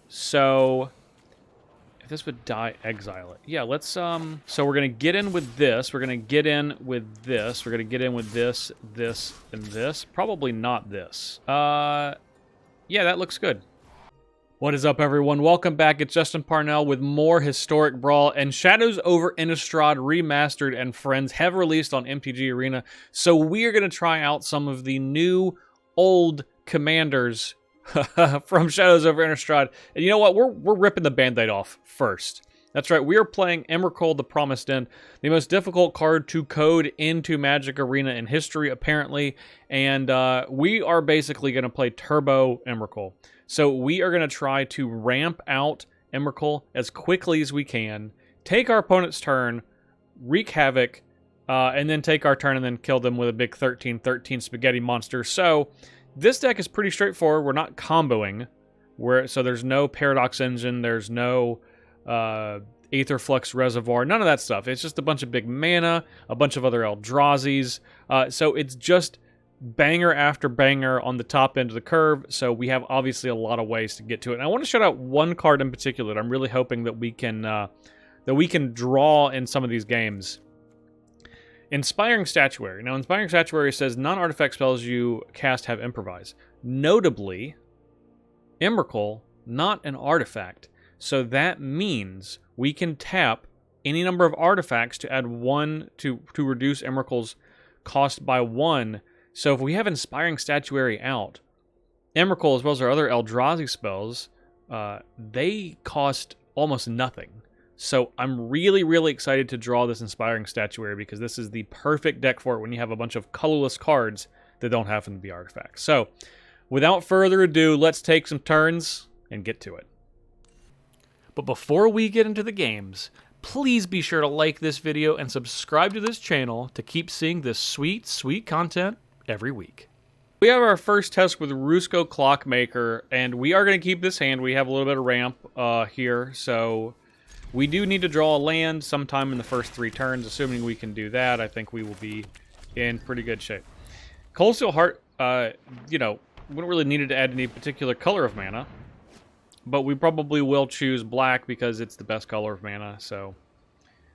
So if this would die, exile it. Yeah, let's so we're gonna get in with this. We're gonna get in with this. We're gonna get in with this, this, and this. Probably not this. Yeah, that looks good. What is up, everyone? Welcome back. It's Justin Parnell with more historic Brawl, and Shadows over Innistrad Remastered and Friends have released on MTG Arena. So we are going to try out some of the new old commanders from Shadows over Innistrad. And you know what? We're ripping the Band-Aid off first. That's right. We are playing Emrakul, the Promised End, the most difficult card to code into Magic Arena in history, apparently. And we are basically going to play Turbo Emrakul. So we are going to try to ramp out Emrakul as quickly as we can, take our opponent's turn, wreak havoc, and then take our turn and then kill them with a big 13/13 spaghetti monster. So this deck is pretty straightforward. We're not comboing, so there's no Paradox Engine, there's no Aetherflux Reservoir, none of that stuff. It's just a bunch of big mana, a bunch of other Eldrazi's. So it's just banger after banger on the top end of the curve, so we have obviously a lot of ways to get to it. And I want to shout out one card in particular that I'm really hoping that we can draw in some of these games. Inspiring Statuary. Now, Inspiring Statuary says non-artifact spells you cast have improvise. Notably, Emrakul, not an artifact. So that means we can tap any number of artifacts to add one to reduce Emrakul's cost by 1. So if we have Inspiring Statuary out, Emrakul, as well as our other Eldrazi spells, they cost almost nothing. So I'm really, really excited to draw this Inspiring Statuary because this is the perfect deck for it when you have a bunch of colorless cards that don't happen to be artifacts. So without further ado, let's take some turns and get to it. But before we get into the games, please be sure to like this video and subscribe to this channel to keep seeing this sweet, sweet content every week. We have our first test with Rusko Clockmaker, and we are going to keep this hand. We have a little bit of ramp here, so we do need to draw a land sometime in the first 3 turns. Assuming we can do that, I think we will be in pretty good shape. Cold Steel Heart, you know, wouldn't really need it to add any particular color of mana, but we probably will choose black because it's the best color of mana, so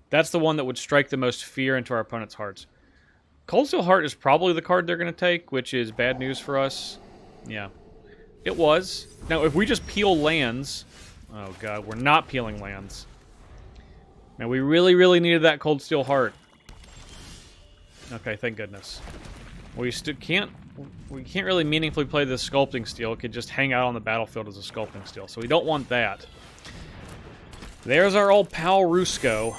that's the one that would strike the most fear into our opponent's hearts. Cold Steel Heart is probably the card they're going to take, which is bad news for us. Yeah, it was. Now, if we just peel lands... Oh, God, we're not peeling lands. Now, we really, really needed that Cold Steel Heart. Okay, thank goodness. We can't really meaningfully play this Sculpting Steel. It could just hang out on the battlefield as a Sculpting Steel, so we don't want that. There's our old pal Rusko.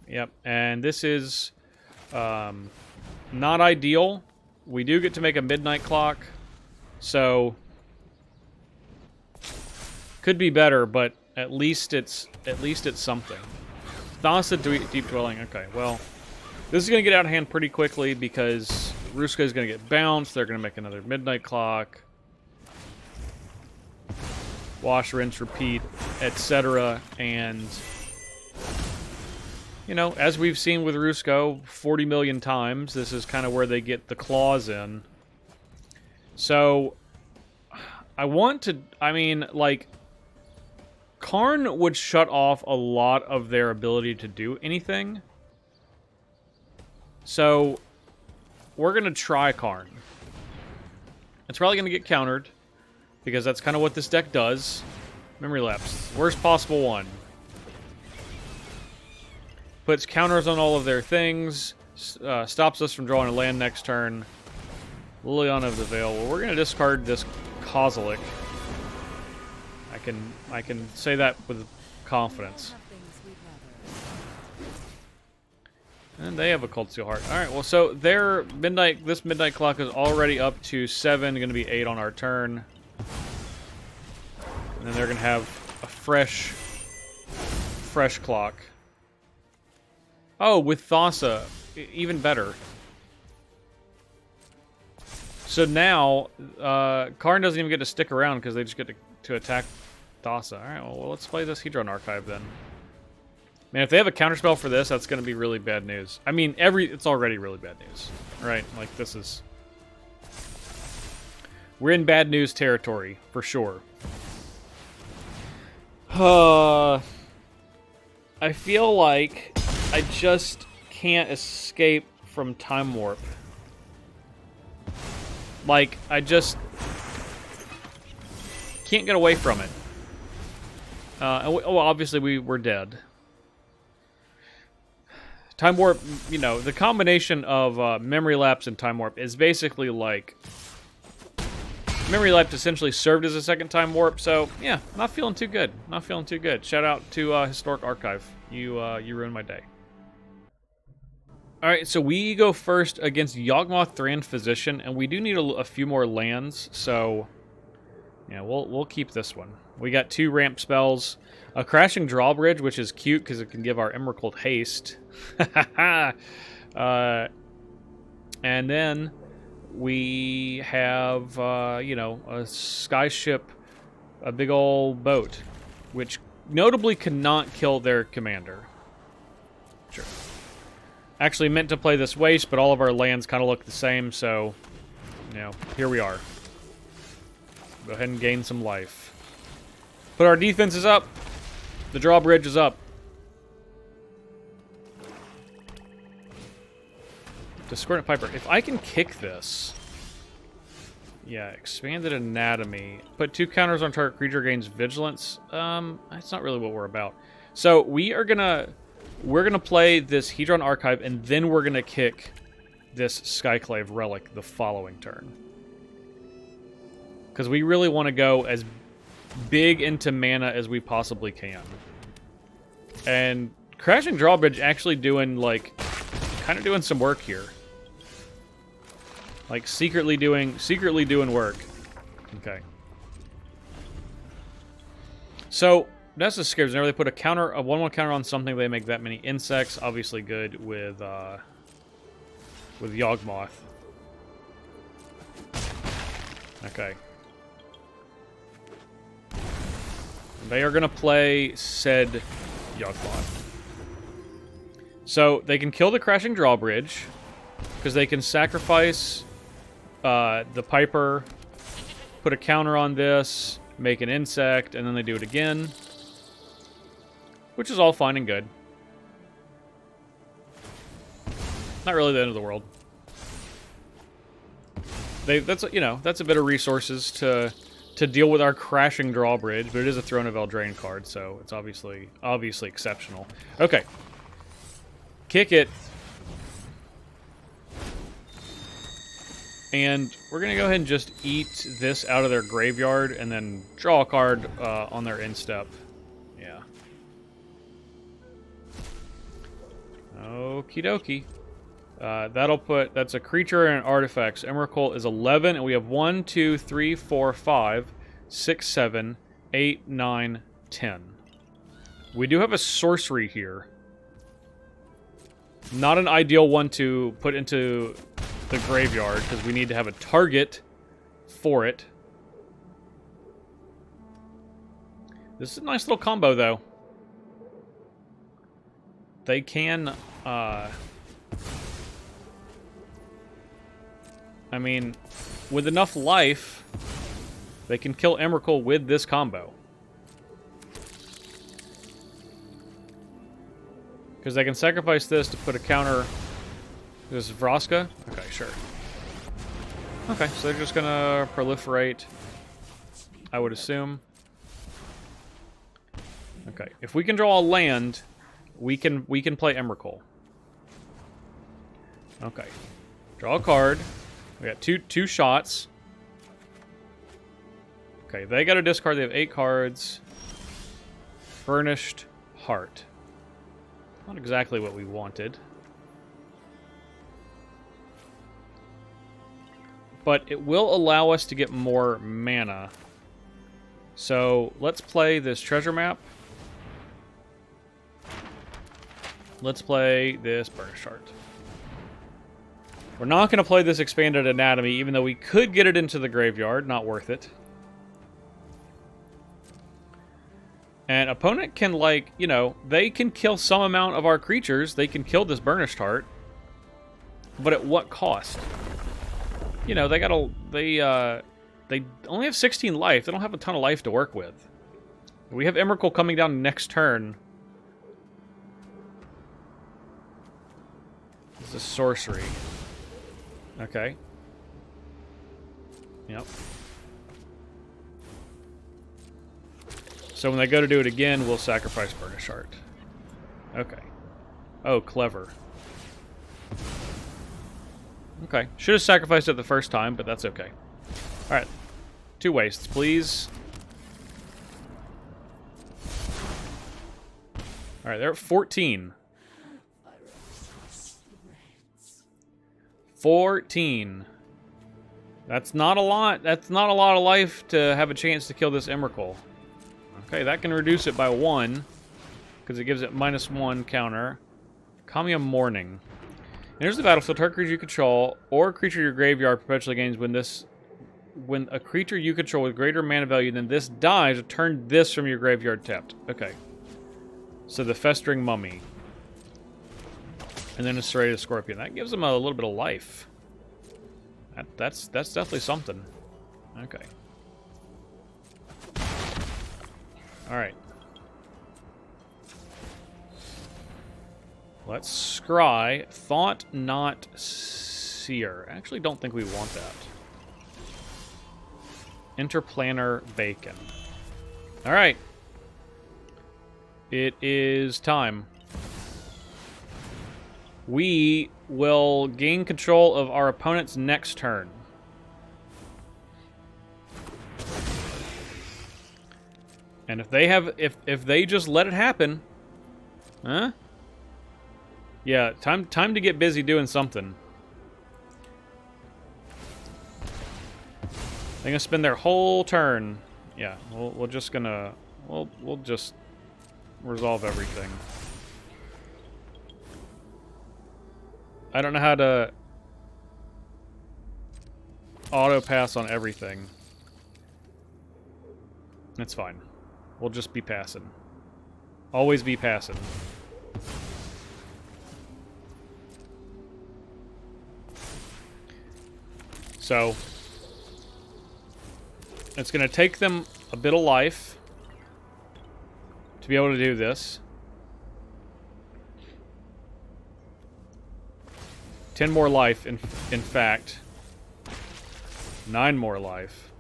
Yep, and this is not ideal. We do get to make a midnight clock, so could be better, but at least it's something. Thassa Deep Dwelling. Okay, well, this is gonna get out of hand pretty quickly because Rusko is gonna get bounced. They're gonna make another midnight clock. Wash, rinse, repeat, etc. And you know, as we've seen with Rusko 40 million times, this is kind of where they get the claws in. So, I mean, like, Karn would shut off a lot of their ability to do anything. So, we're going to try Karn. It's probably going to get countered, because that's kind of what this deck does. Memory Lapse. Worst possible one. Puts counters on all of their things, stops us from drawing a land next turn. Liliana of the Veil. Well, we're going to discard this Kozilek. I can say that with confidence. And they have a Cold Steel Heart. Alright, well, so this midnight clock is already up to 7, going to be 8 on our turn. And then they're going to have a fresh clock. Oh, with Thassa, even better. So now, Karn doesn't even get to stick around because they just get to attack Thassa. Alright, well, let's play this Hedron Archive then. Man, if they have a counterspell for this, that's going to be really bad news. I mean, it's already really bad news. Right? Like, this is... We're in bad news territory, for sure. I feel like I just can't escape from Time Warp. Like, I just can't get away from it. Well, obviously we're dead. Time Warp, you know, the combination of Memory Lapse and Time Warp is basically like... Memory Lapse essentially served as a second Time Warp, so yeah, not feeling too good. Not feeling too good. Shout out to Historic Archive. You ruined my day. Alright, so we go first against Yawgmoth Thran Physician, and we do need a few more lands, so yeah, we'll keep this one. We got 2 ramp spells, a Crashing Drawbridge, which is cute because it can give our Emrakul haste. And then we have, you know, a skyship, a big old boat, which notably cannot kill their commander. Sure. Actually meant to play this waste, but all of our lands kind of look the same, so, you know, here we are. Go ahead and gain some life. Put our defenses up. The drawbridge is up. Discordant Piper. If I can kick this... Yeah, expanded anatomy. Put 2 counters on target creature, gains vigilance. That's not really what we're about. So we're gonna play this Hedron Archive, and then we're gonna kick this Skyclave Relic the following turn. Because we really want to go as big into mana as we possibly can. And Crashing Drawbridge actually doing, like, kind of doing some work here. Like, secretly doing work. Okay. So, that's the scares. Whenever they put a 1/1 counter on something, they make that many insects. Obviously good with Yawgmoth. Okay. They are going to play said Yawgmoth. So, they can kill the Crashing Drawbridge, because they can sacrifice the Piper, put a counter on this, make an insect, and then they do it again. Which is all fine and good. Not really the end of the world. That's a bit of resources to deal with our Crashing Drawbridge, but it is a Throne of Eldraine card, so it's obviously exceptional. Okay. Kick it. And we're going to go ahead and just eat this out of their graveyard and then draw a card on their end step. Yeah. Okie dokie. That's a creature and artifacts. Emrakul is 11, and we have 1, 2, 3, 4, 5, 6, 7, 8, 9, 10. We do have a sorcery here. Not an ideal one to put into the graveyard, because we need to have a target for it. This is a nice little combo, though. They can, I mean, with enough life, they can kill Emrakul with this combo. Because they can sacrifice this to put a counter... This is Vraska? Okay, sure. Okay, so they're just gonna proliferate, I would assume. Okay, if we can draw a land, we can play Emrakul. Okay. Draw a card. We got two shots. Okay, they got a discard. They have 8 cards. Burnished Heart. Not exactly what we wanted. But it will allow us to get more mana. So let's play this treasure map. Let's play this Burnished Heart. We're not going to play this Expanded Anatomy, even though we could get it into the graveyard. Not worth it. And opponent can, like, you know, they can kill some amount of our creatures. They can kill this Burnished Heart. But at what cost? You know, they they only have 16 life. They don't have a ton of life to work with. We have Emrakul coming down next turn. This is sorcery. Okay. Yep. So when they go to do it again, we'll sacrifice Burnish Art. Okay. Oh, clever. Okay. Should have sacrificed it the first time, but that's okay. Alright. 2 wastes, please. Alright, they're at 14. 14. That's not a lot. That's not a lot of life to have a chance to kill this Emrakul. Okay, that can reduce it by 1. Because it gives it -1 counter. Kamiya Mourning. Enters the battlefield, target creature you control, or a creature your graveyard perpetually gains when a creature you control with greater mana value than this dies, return this from your graveyard tapped. Okay. So the Festering Mummy. And then a Serrated Scorpion. That gives them a little bit of life. That's definitely something. Okay. Alright. Let's scry. Thought Not Seer. I actually don't think we want that. Interplanar Bacon. Alright. It is time. We will gain control of our opponent's next turn. And if they have if they just let it happen, huh? Yeah, time to get busy doing something. They're gonna spend their whole turn. Yeah, we'll just resolve everything. I don't know how to auto pass on everything. It's fine. We'll just be passing. Always be passing. So, it's going to take them a bit of life to be able to do this. 10 more life, in fact. 9 more life.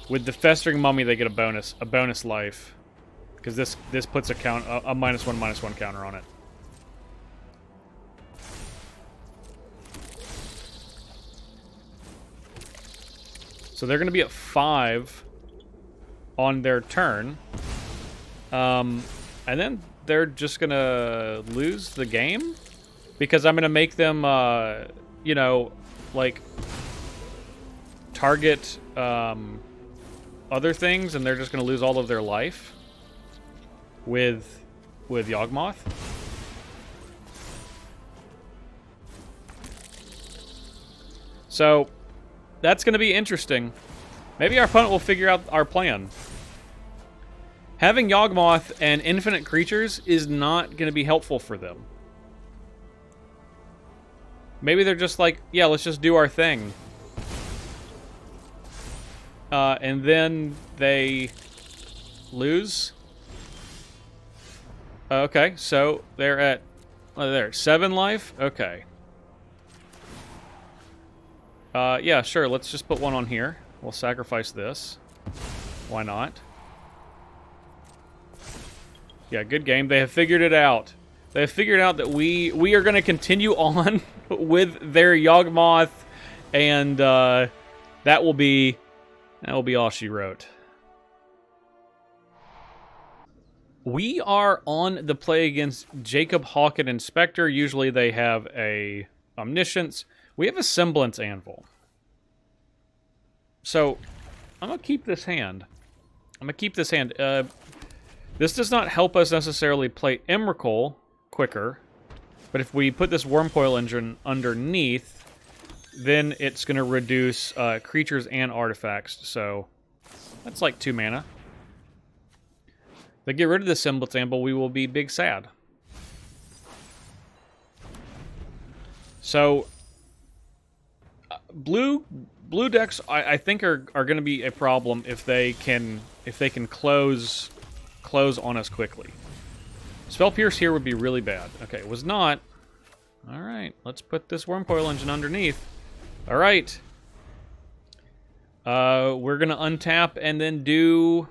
With the Festering Mummy, they get a bonus life. Because this puts a -1/-1 counter on it. So they're going to be at 5 on their turn. And then they're just going to lose the game? Because I'm going to make them, you know, like, target other things, and they're just going to lose all of their life with Yawgmoth. So, that's going to be interesting. Maybe our opponent will figure out our plan. Having Yawgmoth and infinite creatures is not going to be helpful for them. Maybe they're just like, yeah, let's just do our thing. And then they lose. Okay, so they're at 7 life? Okay. Yeah, sure, let's just put 1 on here. We'll sacrifice this. Why not? Yeah, good game. They have figured it out. They have figured out that we are going to continue on with their Yawgmoth, and that will be all she wrote. We are on the play against Jacob, Hawk, and Inspector. Usually they have a Omniscience. We have a Semblance Anvil. So, I'm going to keep this hand. This does not help us necessarily play Emrakul quicker, but if we put this Wormcoil Engine underneath, then it's going to reduce creatures and artifacts, so that's like 2 mana. If they get rid of the Semblance Anvil, we will be big sad. So, blue blue decks, I think are going to be a problem if they can close on us quickly. Spell Pierce here would be really bad. Okay, it was not. All right, let's put this Wormcoil Engine underneath. All right. We're gonna untap and then do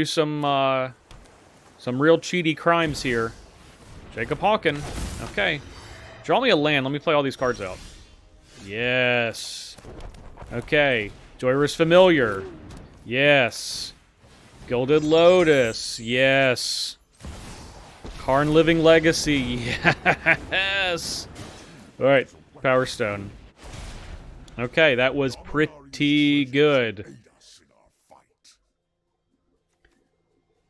some real cheaty crimes here. Jacob Hawken. Okay. Draw me a land. Let me play all these cards out. Yes. Okay. Joyrus Familiar. Yes. Gilded Lotus. Yes. Karn Living Legacy. Yes. All right. Power Stone. Okay, that was pretty good.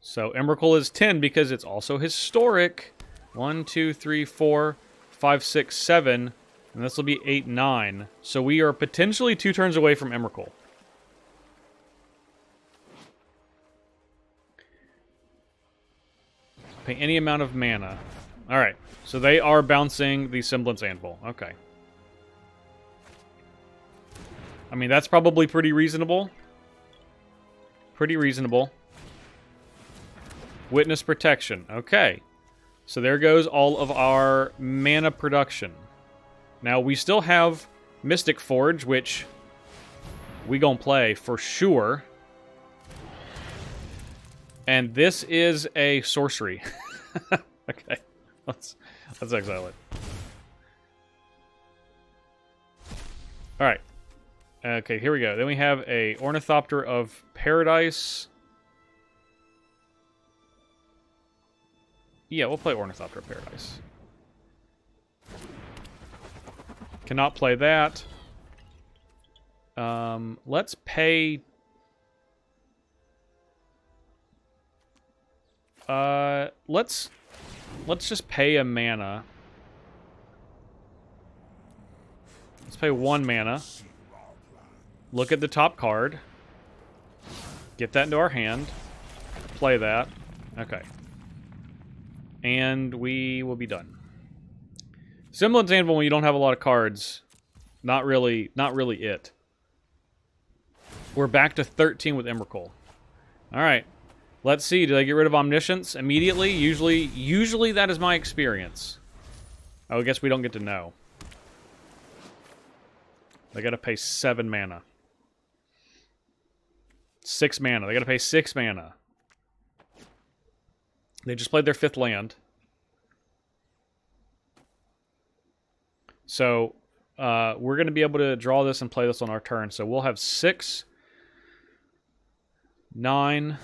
So Emrakul is 10 because it's also historic. 1, 2, 3, 4, 5, 6, 7. And this will be 8, 9. So we are potentially 2 turns away from Emrakul. Pay any amount of mana. Alright, so they are bouncing the Semblance Anvil. Okay. I mean, that's probably pretty reasonable. Pretty reasonable. Witness Protection. Okay. So there goes all of our mana production. Now, we still have Mystic Forge, which we gonna play for sure. And this is a sorcery. Okay. Let's exile it. Alright. Okay, here we go. Then we have a Ornithopter of Paradise. Yeah, we'll play Ornithopter of Paradise. Cannot play that. Let's pay... let's just pay a mana. Let's pay 1 mana. Look at the top card. Get that into our hand. Play that. Okay. And we will be done. Semblance Anvil, when you don't have a lot of cards, not really it. We're back to 13 with Emrakul. Alright. Let's see. Did I get rid of Omniscience immediately? Usually that is my experience. Oh, I guess we don't get to know. They gotta pay 7 mana. 6 mana. They gotta pay 6 mana. They just played their 5th land. So, we're going to be able to draw this and play this on our turn. So we'll have 6, 9,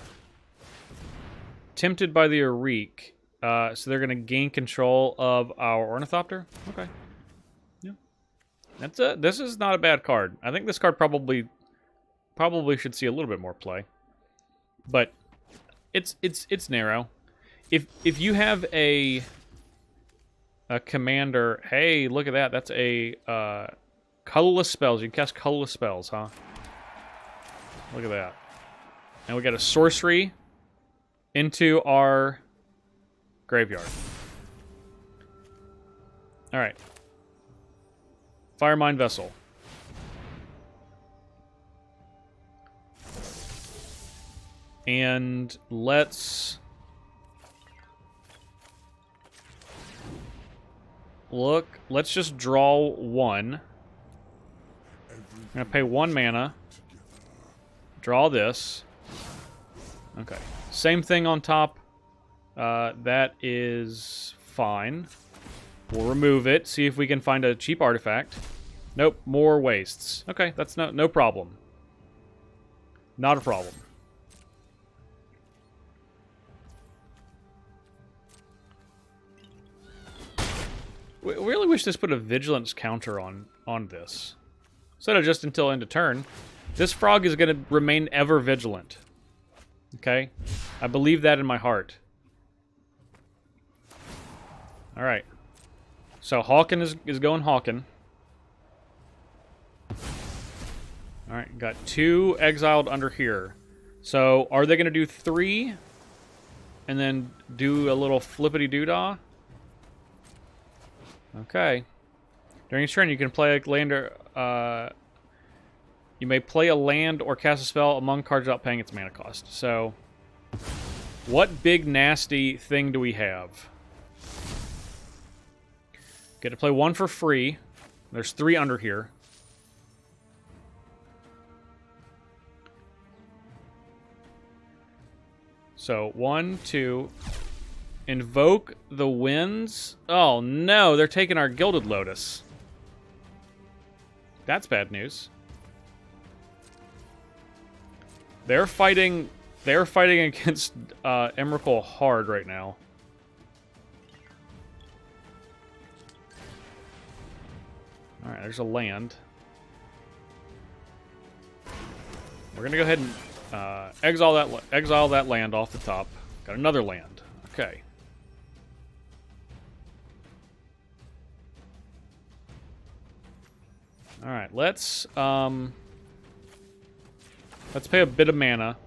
Tempted by the Areek. So they're going to gain control of our Ornithopter. Okay. Yeah. This is not a bad card. I think this card probably should see a little bit more play. But it's narrow. If you have a commander, hey, look at that. That's a colorless spells. You can cast colorless spells, huh? Look at that. And we got a sorcery into our graveyard. All right. Firemind Vessel. And let's look. Let's just draw 1. I'm going to pay 1 mana. Draw this. Okay. Same thing on top. That is fine. We'll remove it. See if we can find a cheap artifact. Nope. More wastes. Okay. That's no problem. Not a problem. We really wish this put a vigilance counter on this. Instead of just until end of turn. This frog is going to remain ever vigilant. Okay? I believe that in my heart. Alright. So Hawken is going Hawken. Alright, got 2 exiled under here. So are they going to do 3? And then do a little flippity-doo-dah? Okay. During each turn, you can play a land or... you may play a land or cast a spell among cards without paying its mana cost. So, what big nasty thing do we have? Get to play one for free. There's 3 under here. So, 1, 2... Invoke the winds? Oh no, they're taking our Gilded Lotus. That's bad news. They're fighting against Emrakul hard right now. Alright, there's a land. We're gonna go ahead and exile that land off the top. Got another land. Okay. Alright, let's pay a bit of mana.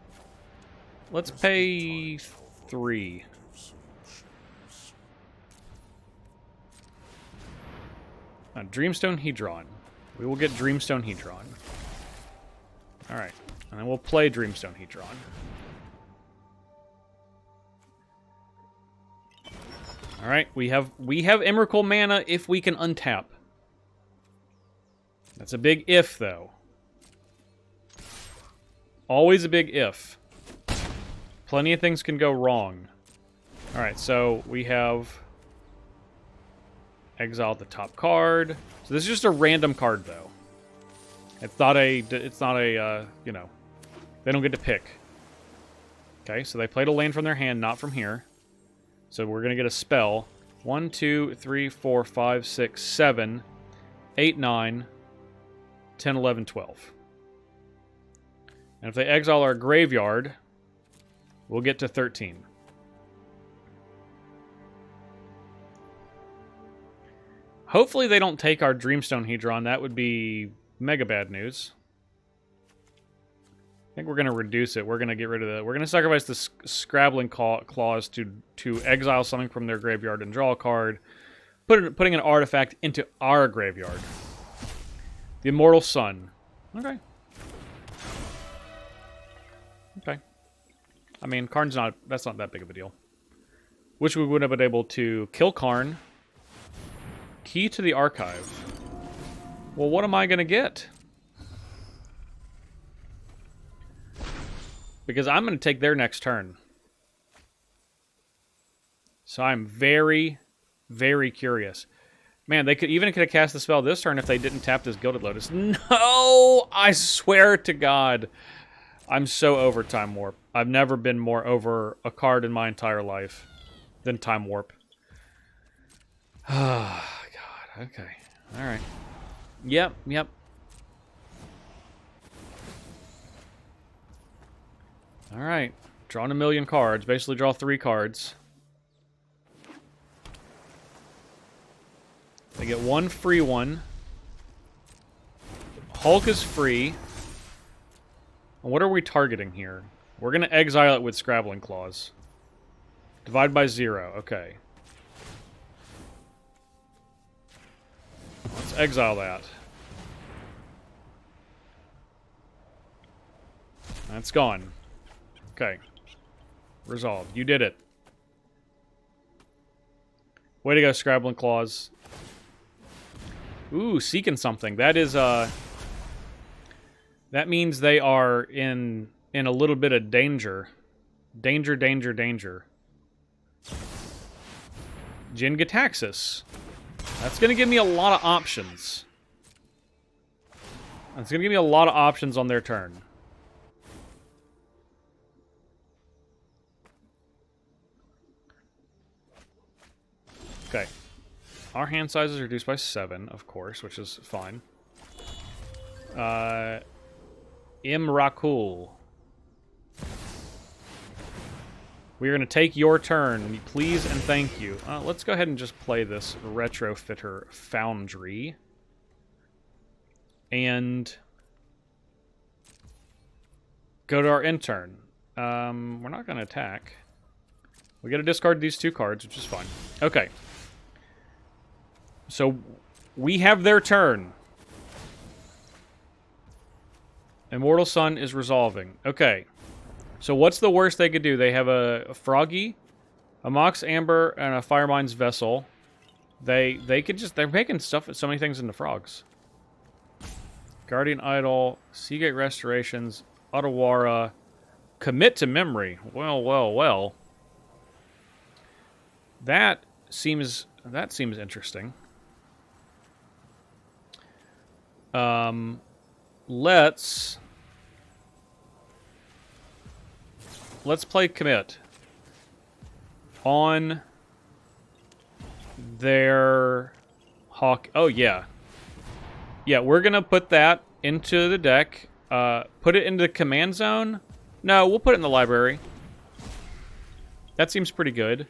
Let's pay 3. Dreamstone Hedron. We will get Dreamstone Hedron. Alright, and then we'll play Dreamstone Hedron. Alright, we have Emrakul mana if we can untap. That's a big if, though. Always a big if. Plenty of things can go wrong. Alright, so we have... Exile the top card. So this is just a random card, though. It's not a, you know... They don't get to pick. Okay, so they played a land from their hand, not from here. So we're going to get a spell. 1, 2, 3, 4, 5, 6, 7, 8, 9... 10, 11, 12. And if they exile our graveyard, we'll get to 13. Hopefully they don't take our Dreamstone Hedron. That would be mega bad news. I think we're going to reduce it. We're going to get rid of that. We're going to sacrifice the Scrabbling Claws to exile something from their graveyard and draw a card, putting an artifact into our graveyard. The Immortal Sun. Okay. Okay. I mean, Karn's that's not that big of a deal. Wish we would have been able to kill Karn. Key to the Archive. Well, what am I going to get? Because I'm going to take their next turn. So I'm very, very curious. Man, they could have cast the spell this turn if they didn't tap this Gilded Lotus. No! I swear to God. I'm so over Time Warp. I've never been more over a card in my entire life than Time Warp. Oh, God. Okay. Alright. Yep. Alright. Drawing a million cards. Basically draw 3 cards. They get 1 free one. Hulk is free. And what are we targeting here? We're going to exile it with Scrabbling Claws. Divide by 0. Okay. Let's exile that. That's gone. Okay. Resolved. You did it. Way to go, Scrabbling Claws. Ooh, seeking something. That is, that means they are in a little bit of danger. Danger. Jin-Gitaxias. That's going to give me a lot of options. That's going to give me a lot of options on their turn. Okay. Our hand size is reduced by 7, of course, which is fine. Emrakul. We are going to take your turn. Please and thank you. Let's go ahead and just play this Retrofitter Foundry. And go to our end turn. We're not going to attack. We got to discard these 2 cards, which is fine. Okay. So We have their turn. Immortal Sun is resolving. Okay. So what's the worst they could do? They have a Froggy, a Mox Amber, and a Firemine's Vessel. They could just... They're making stuff... So many things into frogs. Guardian Idol, Seagate Restorations, Otawara, Commit to Memory. Well, well, well. That seems interesting. Let's play Commit on their Hawk. Oh yeah. Yeah, we're gonna put that into the deck. Put it into the command zone. No, we'll put it in the library. That seems pretty good.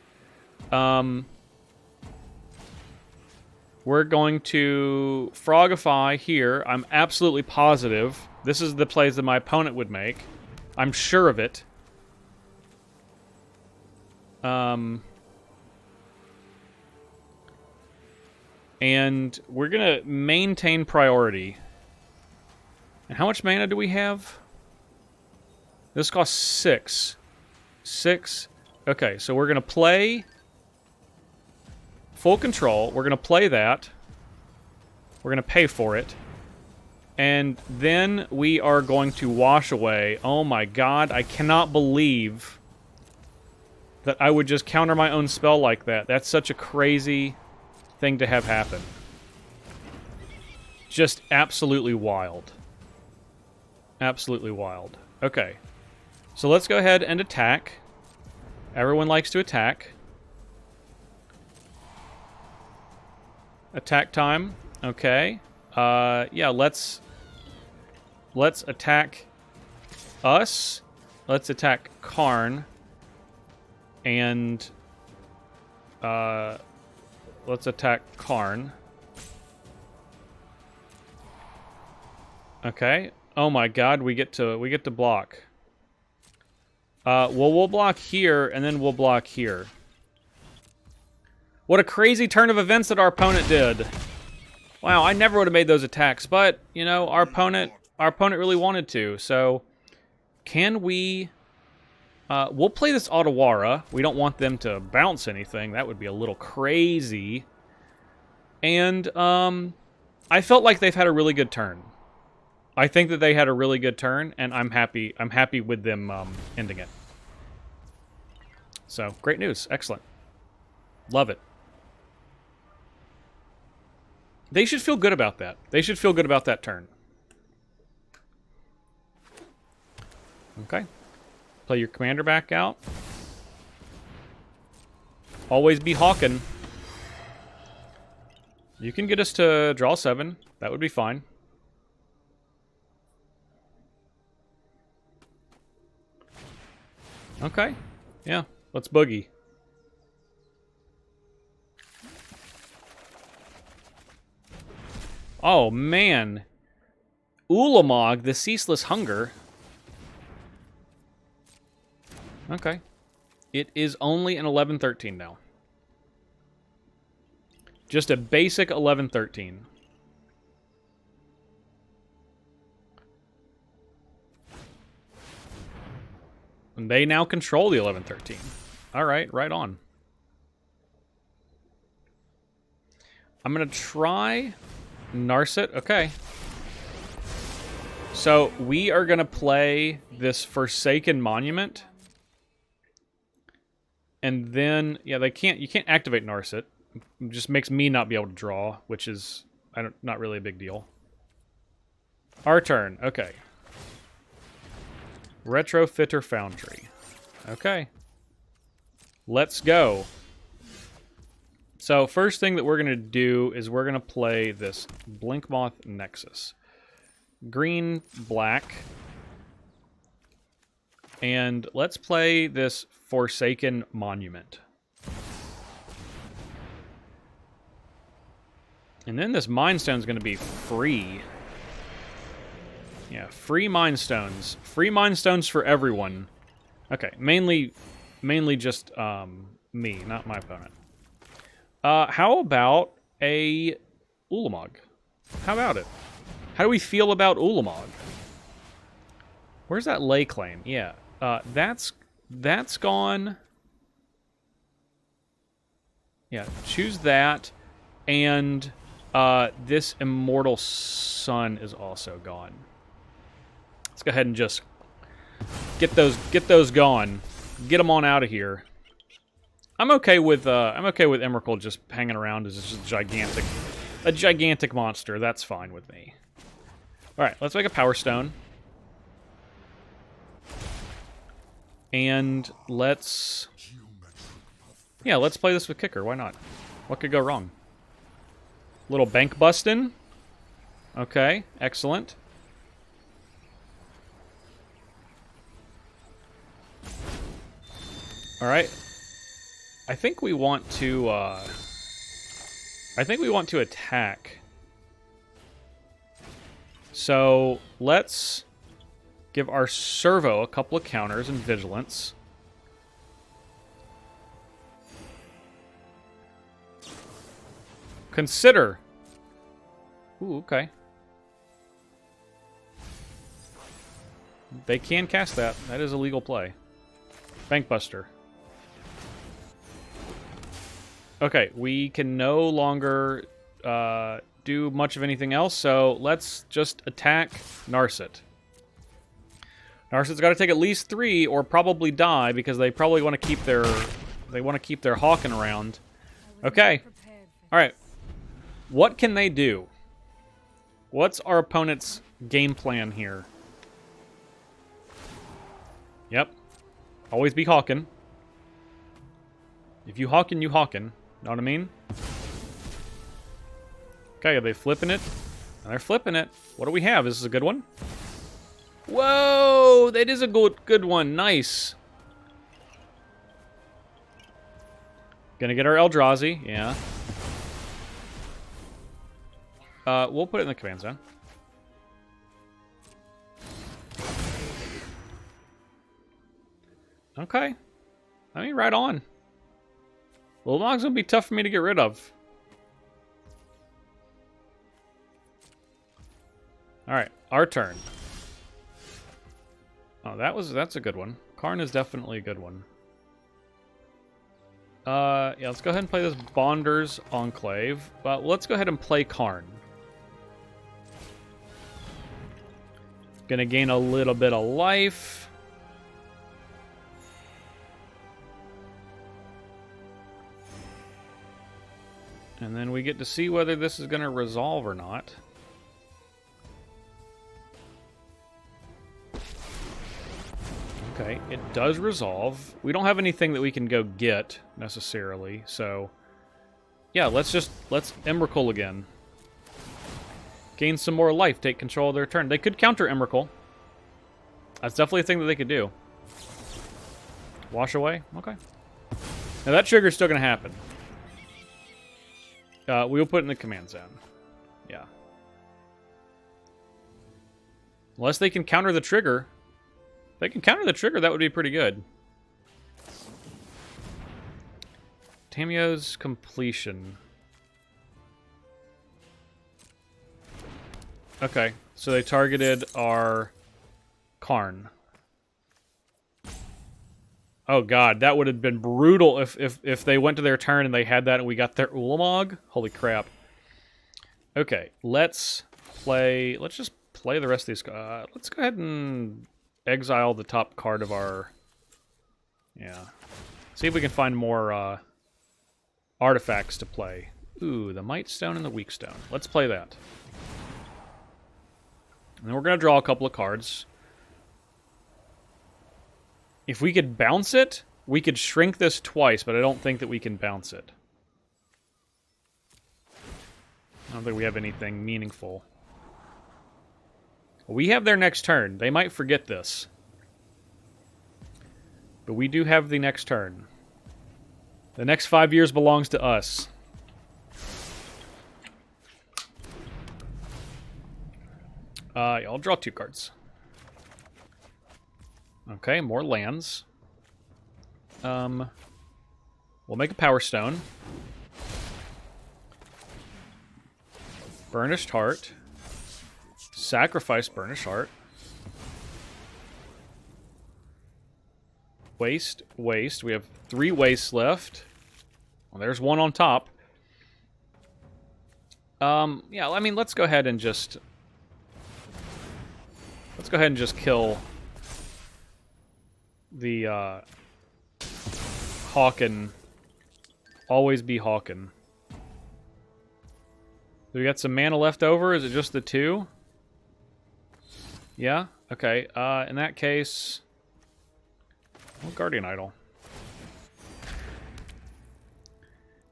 We're going to Frogify here. I'm absolutely positive. This is the plays that my opponent would make. I'm sure of it. And we're going to maintain priority. And how much mana do we have? This costs 6. 6. Okay, so we're going to play full control. We're going to play that. We're going to pay for it. And then we are going to wash away. Oh my god, I cannot believe that I would just counter my own spell like that. That's such a crazy thing to have happen. Just absolutely wild. Absolutely wild. Okay. So let's go ahead and attack. Everyone likes to attack. Attack time. Okay. Yeah, let's attack us. Let's attack Karn. And let's attack Karn. Okay. Oh my god, we get to block. Well, we'll block here, and then we'll block here. What a crazy turn of events that our opponent did. Wow, I never would have made those attacks, but, you know, our opponent really wanted to, so can we... we'll play this Otawara. We don't want them to bounce anything. That would be a little crazy. And, I felt like they've had a really good turn. I think that they had a really good turn, and I'm happy with them ending it. So, great news. Excellent. Love it. They should feel good about that. They should feel good about that turn. Okay. Play your commander back out. Always be hawking. You can get us to draw 7. That would be fine. Okay. Yeah. Let's boogie. Oh, man. Ulamog, the Ceaseless Hunger. Okay. It is only an 11-13 now. Just a basic 11-13. And they now control the 11-13. Alright, right on. I'm going to try Narset. Okay. So, we are going to play this Forsaken Monument. And then, yeah, you can't activate Narset. It just makes me not be able to draw, which is not really a big deal. Our turn. Okay. Retrofitter Foundry. Okay. Let's go. So, first thing that we're going to do is we're going to play this Blinkmoth Nexus. Green, black. And let's play this Forsaken Monument. And then this Mind Stone's going to be free. Yeah, free Mind Stones. Free Mind Stones for everyone. Okay, mainly just me, not my opponent. How about a Ulamog. How about it? How do we feel about Ulamog? Where's that lay claim? Yeah, that's gone. Yeah, choose that, and this Immortal Sun is also gone. Let's go ahead and just get those gone. Get them on out of here. I'm okay with Emrakul just hanging around as just a gigantic monster. That's fine with me. All right, let's make a Power Stone. And let's play this with Kicker. Why not? What could go wrong? Little bank bustin'. Okay, excellent. All right. I think we want to attack. So let's give our servo a couple of counters and vigilance. Consider. Ooh, okay. They can cast that. That is a legal play. Bankbuster. Okay, we can no longer do much of anything else, so let's just attack Narset. Narset's got to take at least 3, or probably die, because they probably want to keep their Hawking around. Okay, all right. What can they do? What's our opponent's game plan here? Yep, always be Hawking. If you Hawking, you Hawking. Know what I mean? Okay, are they flipping it? They're flipping it. What do we have? Is this a good one? Whoa! That is a good one. Nice. Gonna get our Eldrazi. Yeah. We'll put it in the command zone. Okay. I mean, right on. Ulamog's gonna be tough for me to get rid of. Alright, our turn. Oh, that's a good one. Karn is definitely a good one. Yeah, let's go ahead and play this Bonder's Enclave. But let's go ahead and play Karn. Gonna gain a little bit of life. And then we get to see whether this is going to resolve or not. Okay, it does resolve. We don't have anything that we can go get, necessarily, so... Yeah, let's Emrakul again. Gain some more life, take control of their turn. They could counter Emrakul. That's definitely a thing that they could do. Wash away? Okay. Now that trigger's still going to happen. We'll put it in the command zone. Yeah. Unless they can counter the trigger. If they can counter the trigger, that would be pretty good. Tamio's completion. Okay, so they targeted our Karn. Oh god, that would have been brutal if they went to their turn and they had that and we got their Ulamog. Holy crap. Okay, let's just play the rest of these. Let's go ahead and exile the top card of our... Yeah. See if we can find more artifacts to play. Ooh, the Might Stone and the Weak Stone. Let's play that. And then we're going to draw a couple of cards. If we could bounce it, we could shrink this twice, but I don't think that we can bounce it. I don't think we have anything meaningful. We have their next turn. They might forget this. But we do have the next turn. The next 5 years belongs to us. I'll draw 2 cards. Okay, more lands. We'll make a Power Stone. Burnished Heart. Sacrifice Burnished Heart. Waste, waste. We have 3 wastes left. Well, there's one on top. Yeah, I mean, let's go ahead and just... Let's go ahead and just kill the, Hawken. Always be Hawken. Do we got some mana left over? Is it just the 2? Yeah? Okay, in that case... Well, Guardian Idol.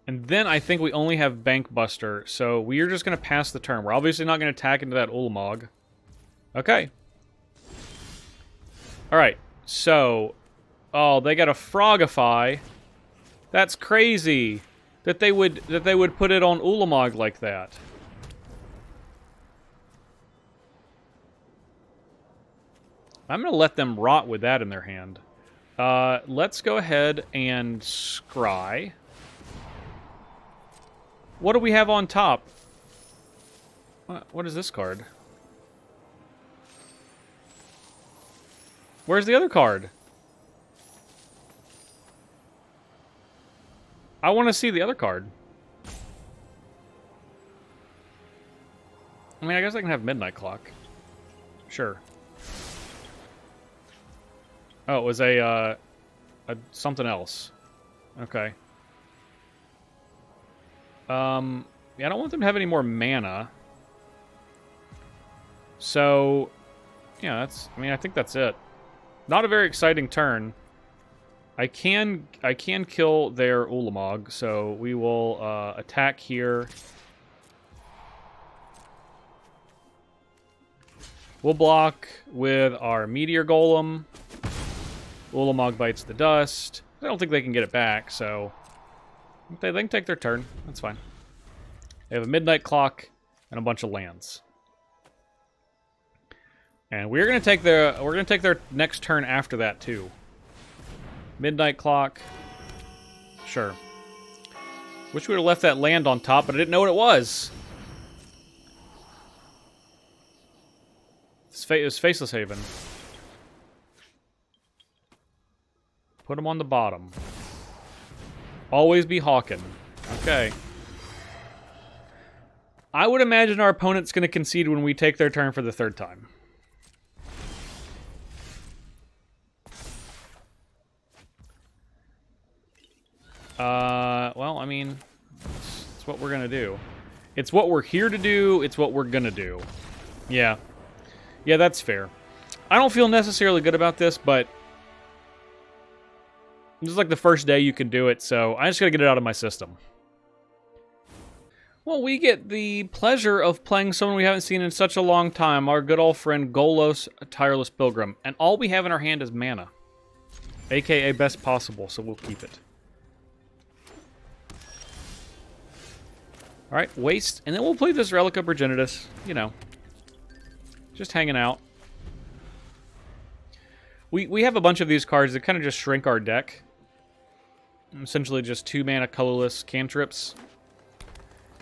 And then I think we only have Bank Buster, so we are just going to pass the turn. We're obviously not going to attack into that Ulamog. Okay. Alright, so... Oh, they got a Frogify. That's crazy that they would put it on Ulamog like that. I'm going to let them rot with that in their hand. Let's go ahead and scry. What do we have on top? What is this card? Where's the other card? I want to see the other card. I mean, I guess I can have Midnight Clock. Sure. Oh, it was a something else. Okay. Yeah, I don't want them to have any more mana. So, yeah, that's... I mean, I think that's it. Not a very exciting turn. I can kill their Ulamog, so we will attack here. We'll block with our Meteor Golem. Ulamog bites the dust. I don't think they can get it back, so they can take their turn. That's fine. They have a Midnight Clock and a bunch of lands. And we're gonna take their next turn after that too. Midnight Clock. Sure. Wish we would have left that land on top, but I didn't know what it was. It was Faceless Haven. Put them on the bottom. Always be Hawken. Okay. I would imagine our opponent's going to concede when we take their turn for the 3rd time. Well, I mean, it's what we're going to do. It's what we're here to do. It's what we're going to do. Yeah. Yeah, that's fair. I don't feel necessarily good about this, but this is like the first day you can do it, so I just gotta get it out of my system. Well, we get the pleasure of playing someone we haven't seen in such a long time, our good old friend Golos, Tireless Pilgrim, and all we have in our hand is mana. AKA best possible, so we'll keep it. Alright, waste, and then we'll play this Relic of Progenitus, you know. Just hanging out. We have a bunch of these cards that kind of just shrink our deck. Essentially just 2 mana colorless cantrips.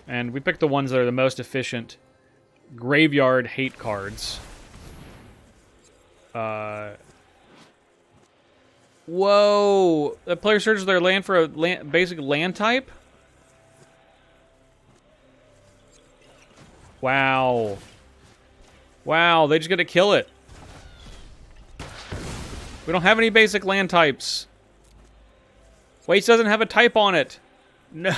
And we picked the ones that are the most efficient graveyard hate cards. Whoa! The player searches their land for a basic land type? Wow. Wow, they just get to kill it. We don't have any basic land types. Waste doesn't have a type on it. No!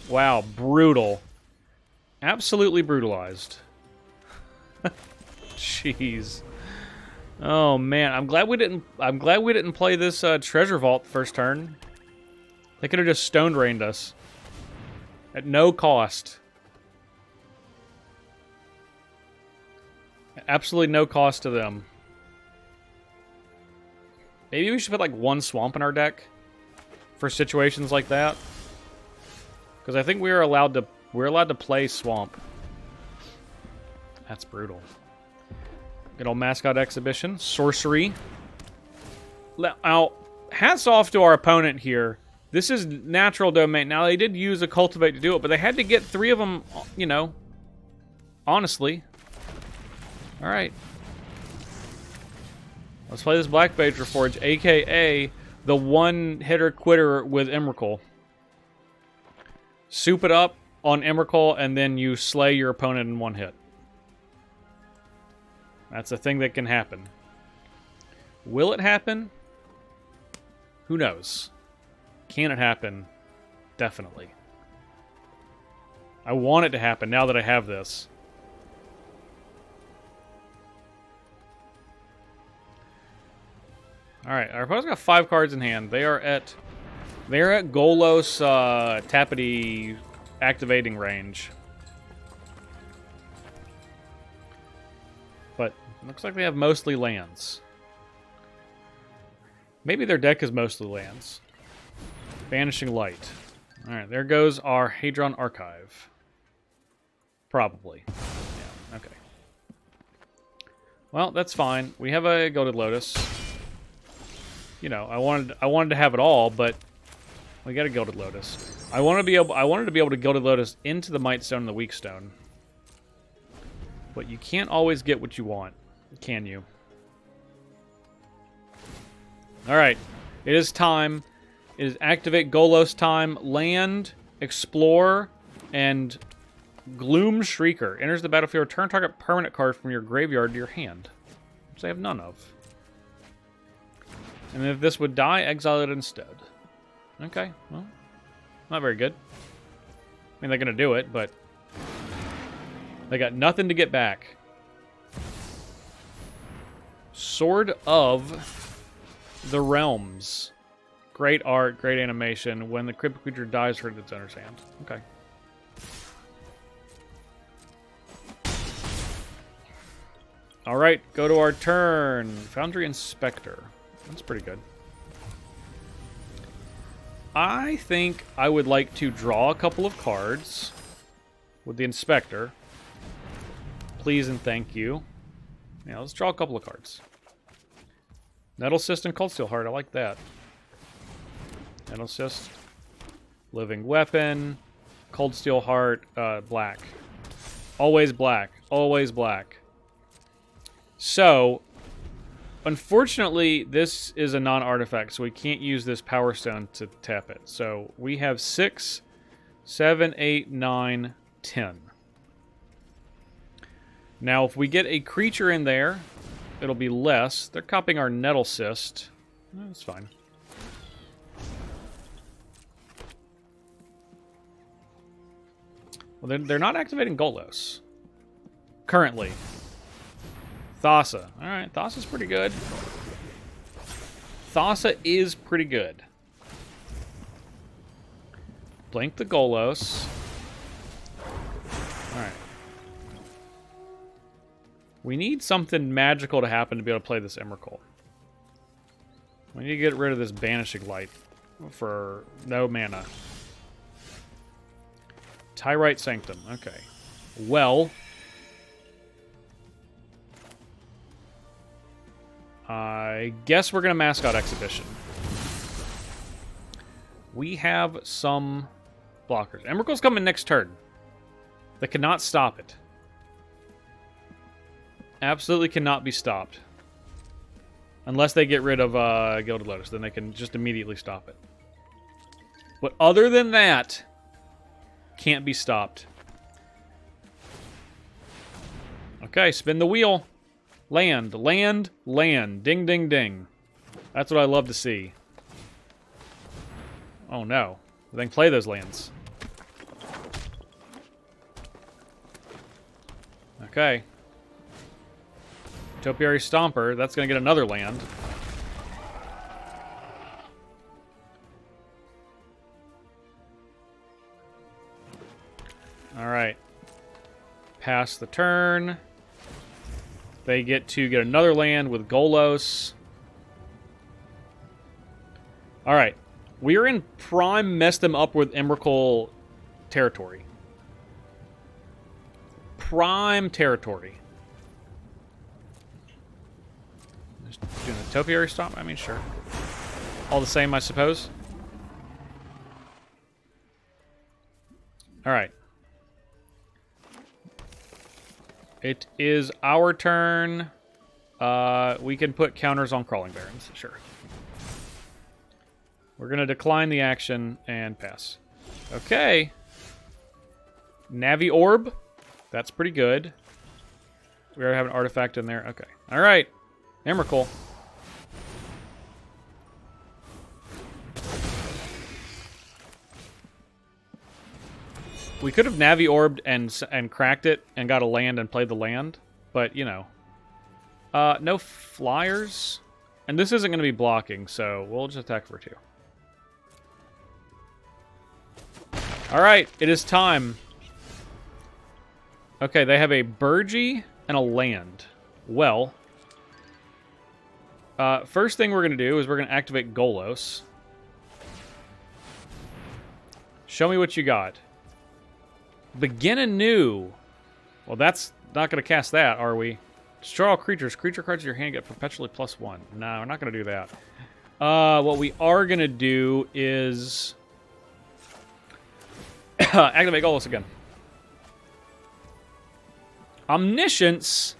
Wow, brutal. Absolutely brutalized. Jeez. Oh man, I'm glad we didn't play this treasure vault first turn. They could have just stone rained us. At no cost. Absolutely no cost to them. Maybe we should put like 1 swamp in our deck for situations like that. Because I think we're allowed to play swamp. That's brutal. Good old mascot exhibition. Sorcery. Now, hats off to our opponent here. This is natural domain. Now, they did use a cultivate to do it, but they had to get 3 of them, you know, honestly. All right. Let's play this Black Mage Reforge, a.k.a. the one-hitter quitter with Emrakul. Soup it up on Emrakul, and then you slay your opponent in 1 hit. That's a thing that can happen. Will it happen? Who knows? Can it happen? Definitely. I want it to happen now that I have this. Alright, our opponent's got 5 cards in hand. They're at Golos Tapity activating range. But looks like they have mostly lands. Maybe their deck is mostly lands. Vanishing Light. Alright, there goes our Hadron Archive. Probably. Yeah, okay. Well, that's fine. We have a Gilded Lotus. You know, I wanted to have it all, but we got a Gilded Lotus. I wanted to be able to Gilded Lotus into the Might Stone and the Weak Stone. But you can't always get what you want, can you? Alright. It is time. It is activate Golos time. Land, explore, and Gloom Shrieker. Enters the battlefield. Return target permanent card from your graveyard to your hand. Which I have none of. And if this would die, exile it instead. Okay, well, not very good. I mean, they're going to do it, but they got nothing to get back. Sword of the Realms. Great art, great animation. When the cryptic creature dies, hurt its owner's hand. Okay. Alright, go to our turn. Foundry Inspector. That's pretty good. I think I would like to draw a couple of cards with the Inspector. Please and thank you. Yeah, let's draw a couple of cards. Nettle Cyst and Cold Steel Heart, I like that. Nettle Cyst, Living Weapon, Cold Steel Heart, black. Always black. Always black. So, unfortunately, this is a non-artifact, so we can't use this Power Stone to tap it. So, we have 6, 7, 8, 9, 10. Now, if we get a creature in there, it'll be less. They're copying our Nettle Cyst. That's fine. Well, they're not activating Golos. Currently. Thassa. Alright, Thassa's pretty good. Thassa is pretty good. Blink the Golos. Alright. We need something magical to happen to be able to play this Emrakul. We need to get rid of this Banishing Light for no mana. Tyrite Sanctum. Okay. Well, I guess we're going to Mascot Exhibition. We have some blockers. Emrakul's coming next turn. They cannot stop it. Absolutely cannot be stopped. Unless they get rid of Gilded Lotus. Then they can just immediately stop it. But other than that, can't be stopped. Okay, spin the wheel. Land, land, land. Ding, ding, ding. That's what I love to see. Oh no. Then play those lands. Okay. Topiary Stomper. That's going to get another land. Alright. Pass the turn. They get to get another land with Golos. Alright. We are in prime mess them up with Emrakul territory. Prime territory. Just doing the Topiary Stomp? I mean, sure. All the same, I suppose. All right. It is our turn. We can put counters on crawling barons. Sure. We're going to decline the action and pass. Okay. Navi Orb. That's pretty good. We already have an artifact in there. Okay. All right. Emrakul. We could have Navi Orbed and cracked it and got a land and played the land. But, you know. No flyers. And this isn't going to be blocking, so we'll just attack for 2. Alright, it is time. Okay, they have a Burgee and a land. Well, first thing we're going to do is we're going to activate Golos. Show me what you got. Begin anew. Well, that's not going to cast that, are we? Destroy all creatures. Creature cards in your hand get perpetually +1. No, we're not going to do that. What we are going to do is activate Golos again. Omniscience.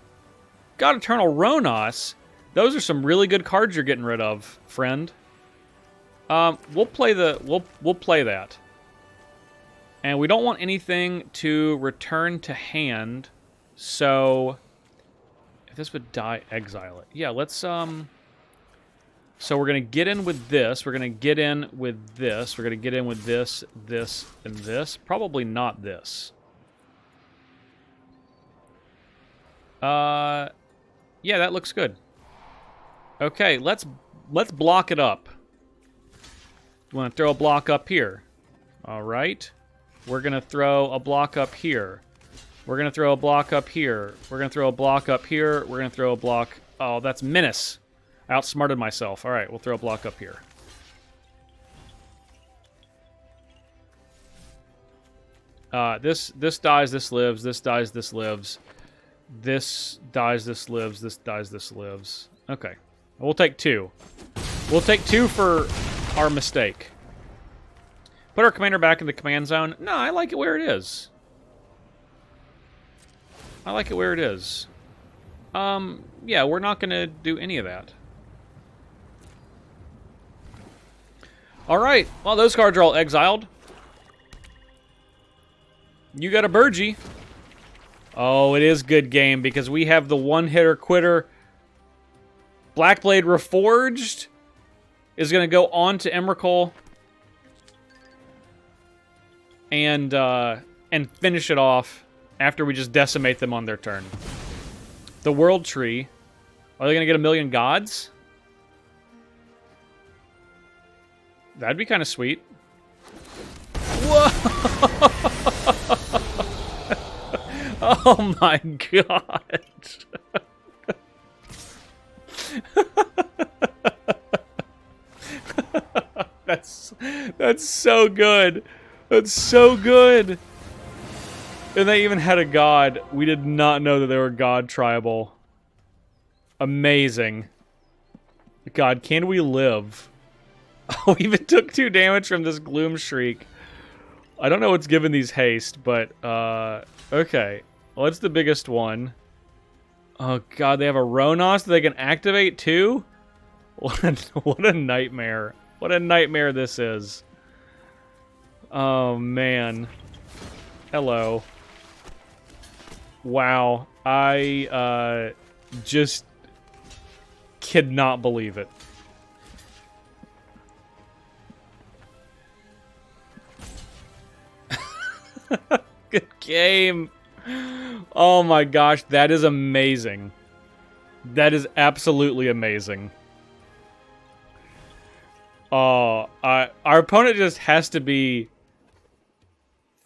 God Eternal Ronos. Those are some really good cards you're getting rid of, friend. We'll play that. And we don't want anything to return to hand, so if this would die, exile it. Yeah, let's so we're gonna get in with this, we're gonna get in with this, we're gonna get in with this, this, and this. Probably not this. Yeah, that looks good. Okay, let's block it up. We want to throw a block up here. Alright. We're going to throw a block up here. We're going to throw a block up here. We're going to throw a block up here. We're going to throw a block... Oh, that's Menace. Outsmarted myself. All right, we'll throw a block up here. This dies, this lives. This dies, this lives. This dies, this lives. This dies, this lives. Okay. We'll take 2. We'll take 2 for our mistake. Put our commander back in the command zone. No, I like it where it is. I like it where it is. Yeah, we're not going to do any of that. Alright, well, those cards are all exiled. You got a Burgee. Oh, it is good game because we have the one-hitter quitter. Blackblade Reforged is going to go on to Emrakul. And finish it off after we just decimate them on their turn. The World Tree. Are they going to get 1,000,000 gods? That'd be kind of sweet. Whoa! Oh my god. That's so good. That's so good. And they even had a god. We did not know that they were god tribal. Amazing. God, can we live? Oh, we even took 2 damage from this Gloom Shriek. I don't know what's giving these haste, but, okay. Well, it's the biggest one. Oh, God, they have a Ronos that they can activate, too? What a nightmare. What a nightmare this is. Oh, man. Hello. Wow. I, just cannot believe it. Good game. Oh my gosh, that is amazing. That is absolutely amazing. Oh, our opponent just has to be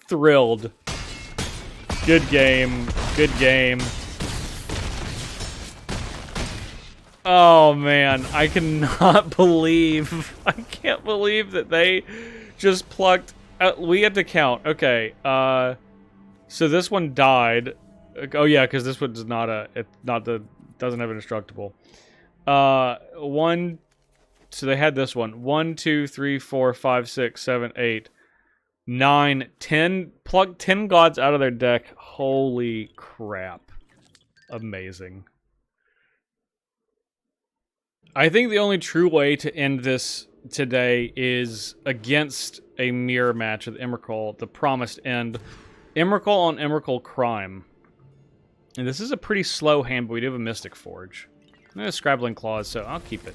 thrilled. Good game. Good game. Oh man, I cannot believe. I can't believe that they just plucked. We had to count. Okay. So this one died. Oh yeah, because this one does not doesn't have an indestructible. One. So they had this one. 1, 2, 3, 4, 5, 6, 7, 8, 9, 10. Plug 10 gods out of their deck. Holy crap. Amazing. I think the only true way to end this today is against a mirror match with Emrakul, the promised end. Emrakul on Emrakul Crime. And this is a pretty slow hand, but we do have a Mystic Forge. And a Scrabbling Claws, so I'll keep it.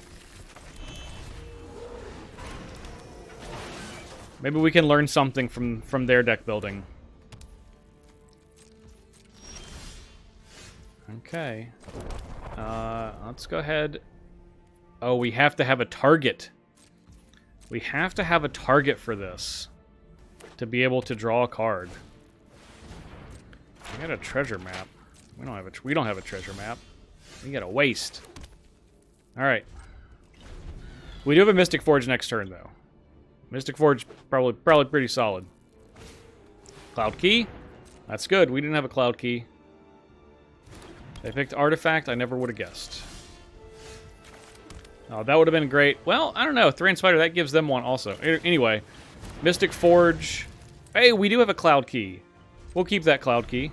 Maybe we can learn something from their deck building. Okay. Let's go ahead. Oh, we have to have a target. We have to have a target for this to be able to draw a card. We got a treasure map. We don't have a treasure map. We got a waste. All right. We do have a Mystic Forge next turn, though. Mystic Forge probably pretty solid. Cloud Key. That's good. We didn't have a Cloud Key. They picked Artifact. I never would have guessed. Oh, that would have been great. Well, I don't know. Thrain Spider, that gives them one also. Anyway, Mystic Forge. Hey, we do have a Cloud Key. We'll keep that Cloud Key.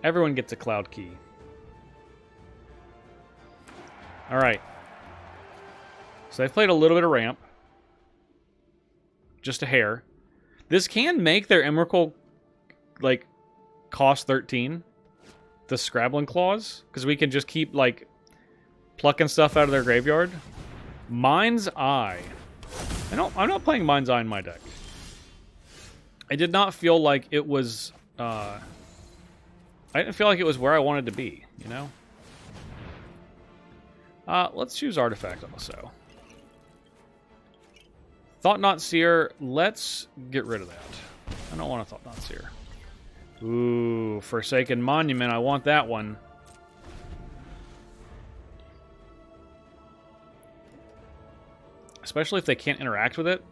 Everyone gets a Cloud Key. Alright. So they've played a little bit of ramp. Just a hair. This can make their Emrakul, like, cost 13. The Scrabbling Claws. Because we can just keep, like, plucking stuff out of their graveyard. Mind's Eye. I'm not playing Mind's Eye in my deck. I did not feel like it was, I didn't feel like it was where I wanted to be, you know? Let's choose Artifact also. Thought Not Seer, let's get rid of that. I don't want a Thought Not Seer. Ooh, Forsaken Monument, I want that one. Especially if they can't interact with it.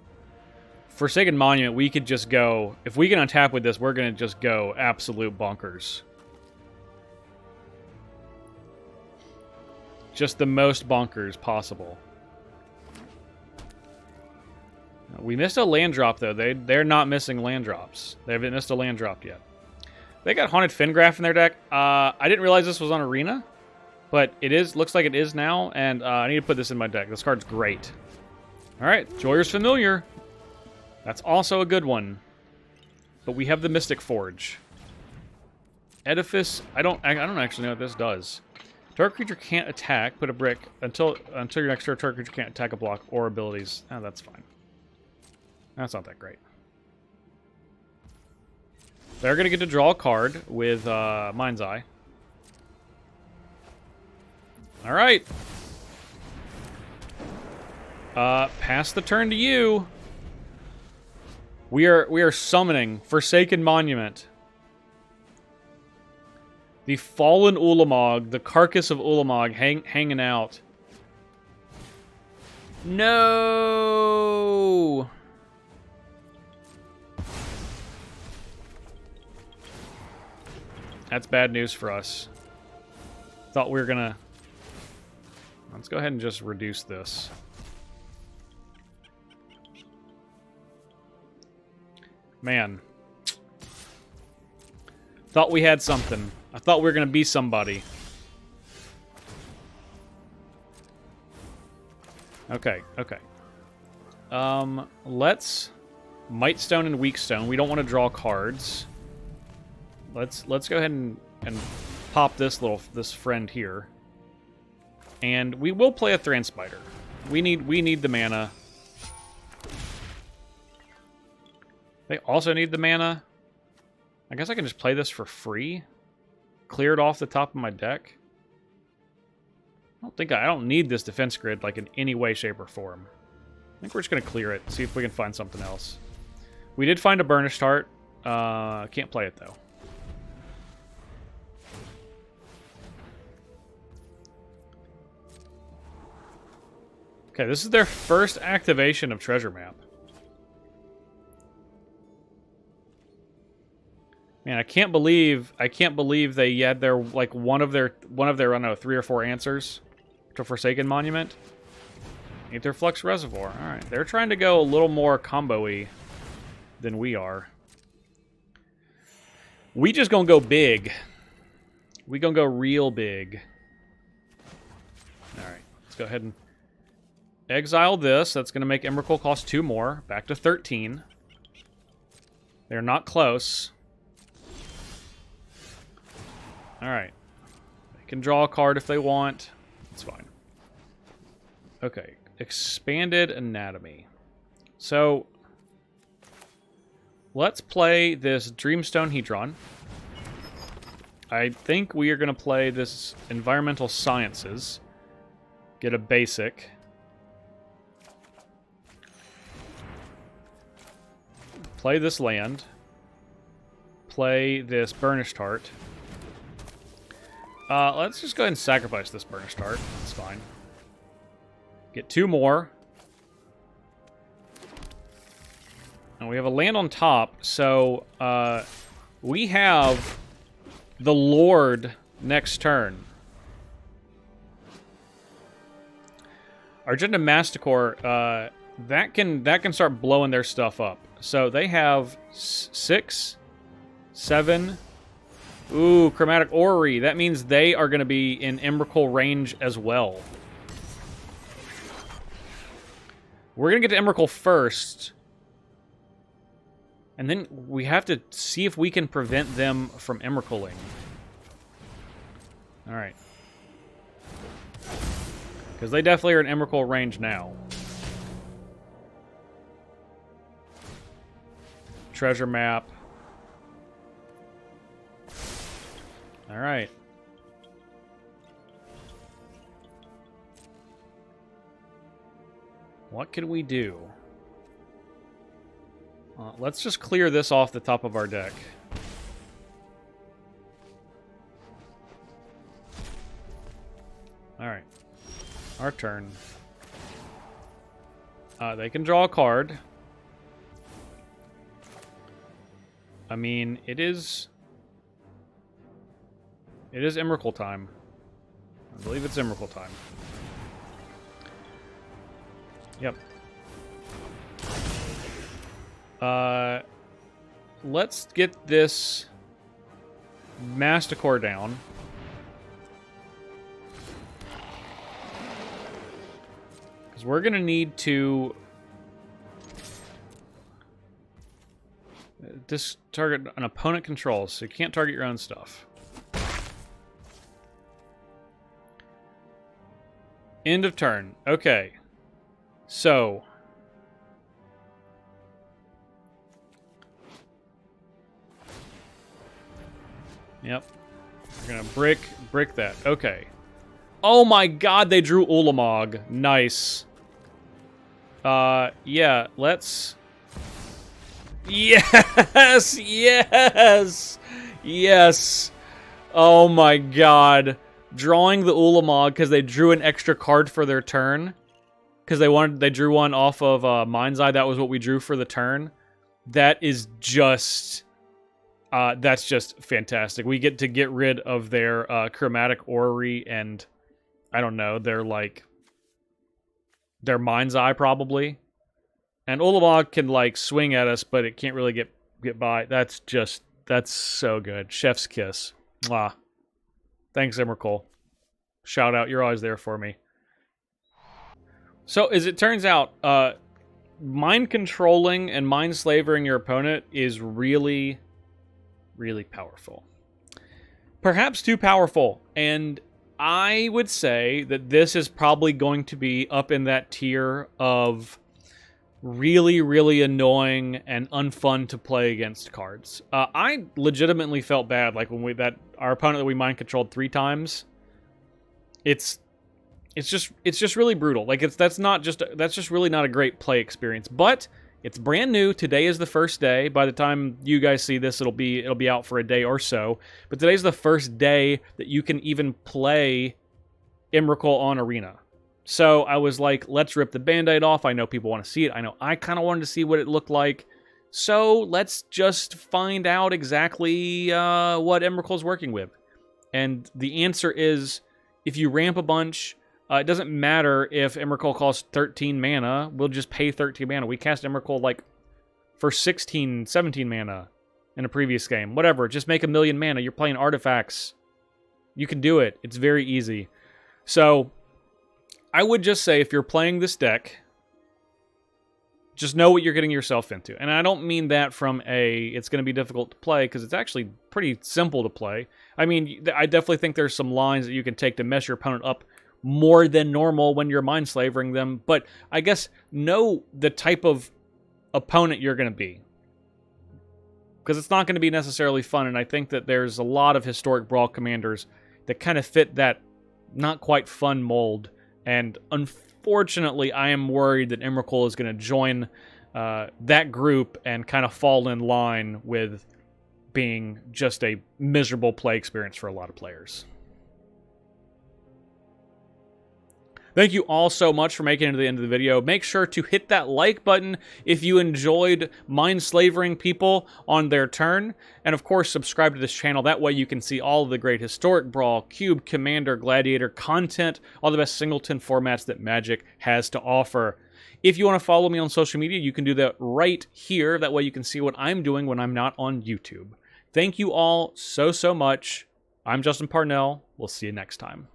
Forsaken Monument, we could just go... If we can untap with this, we're going to just go absolute bonkers. Just the most bonkers possible. We missed a land drop, though. They're not missing land drops. They haven't missed a land drop yet. They got Haunted Fingraph in their deck. I didn't realize this was on Arena, but it is. Looks like it is now, and I need to put this in my deck. This card's great. All right, Joyer's Familiar. That's also a good one. But we have the Mystic Forge. Edifice. I don't actually know what this does. Target creature can't attack. Put a brick until your next turn. Target creature can't attack a block or abilities. Oh, that's fine. That's not that great. They're going to get to draw a card with Mind's Eye. All right. Pass the turn to you. We are summoning Forsaken Monument. The fallen Ulamog, the carcass of Ulamog hanging out. No! That's bad news for us. Thought we were gonna... Let's go ahead and just reduce this. Man. Thought we had something. I thought we were going to be somebody. Okay, okay. Let's Might Stone and Weak Stone. We don't want to draw cards. Let's go ahead and pop this friend here. And we will play a Thran Spider. We need the mana. They also need the mana. I guess I can just play this for free. Clear it off the top of my deck. I don't need this defense grid like in any way, shape, or form. I think we're just gonna clear it, see if we can find something else. We did find a Burnished Heart. Can't play it though. Okay, this is their first activation of Treasure Map. Man, I can't believe they had their one of their I don't know 3 or 4 answers. to Forsaken Monument. Aether Flux Reservoir. Alright, they're trying to go a little more combo-y than we are. We just gonna go big. We gonna go real big. Alright, let's go ahead and exile this. That's gonna make Emrakul cost 2 more. Back to 13. They're not close. Alright. They can draw a card if they want. It's fine. Okay. Expanded Anatomy. So, let's play this Dreamstone Hedron. I think we are going to play this Environmental Sciences. Get a basic. Play this land. Play this Burnished Heart. Let's just go ahead and sacrifice this Burnished Heart. That's fine. Get 2 more. And we have a land on top, so we have the Lord next turn. Argenta Masticore, that can start blowing their stuff up. So they have 6, 7. Ooh, Chromatic Orrery. That means they are going to be in Emrakul range as well. We're going to get to Emrakul first. And then we have to see if we can prevent them from Emrakuling. Alright. Because they definitely are in Emrakul range now. Treasure map. Alright. What can we do? Let's just clear this off the top of our deck. Alright. Our turn. They can draw a card. I mean, it is Emrakul time. I believe it's Emrakul time. Yep. Let's get this Masticore down. Because we're going to need to this target an opponent controls, so you can't target your own stuff. End of turn. Okay. So yep. We're gonna brick that. Okay. Oh my god, they drew Ulamog. Nice. Yeah, let's... Yes! Yes! Yes! Oh my god. Drawing the Ulamog because they drew an extra card for their turn. Because they drew one off of Mind's Eye. That was what we drew for the turn. That is just... that's just fantastic. We get to get rid of their Chromatic Orrery and, I don't know, their Mind's Eye probably. And Ulamog can like swing at us, but it can't really get by. That's so good. Chef's kiss. Mwah. Thanks, Emrakul. Shout out, you're always there for me. So, as it turns out, mind controlling and mind slavering your opponent is really, really powerful. Perhaps too powerful. And I would say that this is probably going to be up in that tier of really, really annoying and unfun to play against cards. I legitimately felt bad, like when our opponent that we mind controlled 3 times. It's just really brutal. Like that's just really not a great play experience. But it's brand new. Today is the first day. By the time you guys see this, it'll be out for a day or so. But today's the first day that you can even play Emrakul on Arena. So I was like, let's rip the Band-Aid off. I know people want to see it. I know I kind of wanted to see what it looked like. So let's just find out exactly what Emrakul's working with. And the answer is, if you ramp a bunch, It doesn't matter if Emrakul costs 13 mana. We'll just pay 13 mana. We cast Emrakul like for 16, 17 mana in a previous game. Whatever. Just make 1,000,000 mana. You're playing artifacts. You can do it. It's very easy. So I would just say if you're playing this deck, just know what you're getting yourself into. And I don't mean that from it's going to be difficult to play, because it's actually pretty simple to play. I mean, I definitely think there's some lines that you can take to mess your opponent up more than normal when you're mind slavering them. But I guess know the type of opponent you're going to be, because it's not going to be necessarily fun. And I think that there's a lot of historic Brawl commanders that kind of fit that not quite fun mold. And unfortunately, I am worried that Emrakul is going to join that group and kind of fall in line with being just a miserable play experience for a lot of players. Thank you all so much for making it to the end of the video. Make sure to hit that like button if you enjoyed mind slavering people on their turn. And of course, subscribe to this channel. That way you can see all of the great historic Brawl, Cube, Commander, Gladiator content, all the best singleton formats that Magic has to offer. If you want to follow me on social media, you can do that right here. That way you can see what I'm doing when I'm not on YouTube. Thank you all so much. I'm Justin Parnell. We'll see you next time.